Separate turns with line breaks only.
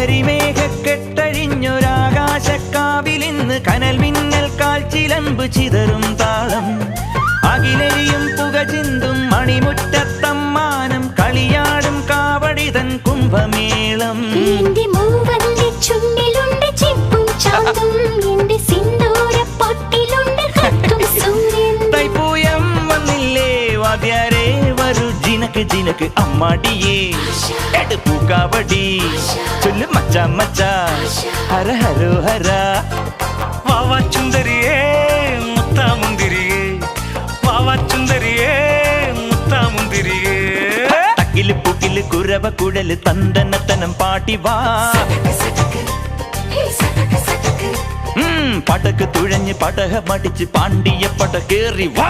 കരിമേഘക്കെട്ടഴിഞ്ഞൊരാകാശക്കാവിലിന്ന് കനൽ മിന്നൽ കാൽച്ചിലമ്പ് ചിതറും താളം അകിലരിയും പുക ചിന്തും മണിമുറ്റത്തമ്മാനം കളിയാടും കാവടിതൻ കുംഭമേളം തൈപ്പൂയം വന്നില്ലേ വാദ്യാരേ വരൂ ജിനക്ക് ജിനക്ക് അമ്മാടിയേ എടുപ്പൂ കാവടി ചൊല്ലു മച്ചാ മച്ചാ ഹര ഹരോ ഹര
വാവാ ചുന്ദരിയേ മുത്താമുന്തിരിയേ വാവാ ചുന്ദരിയേ മുത്താമുന്തിരിയേ
തക്കില് പുക്കില് കുരവ കുഴല് തന്തനത്തനം പാട്ടി വാ പടക്ക് തുഴഞ്ഞ് പടക മടിച്ച് പാണ്ടിയ പട കേറി വാ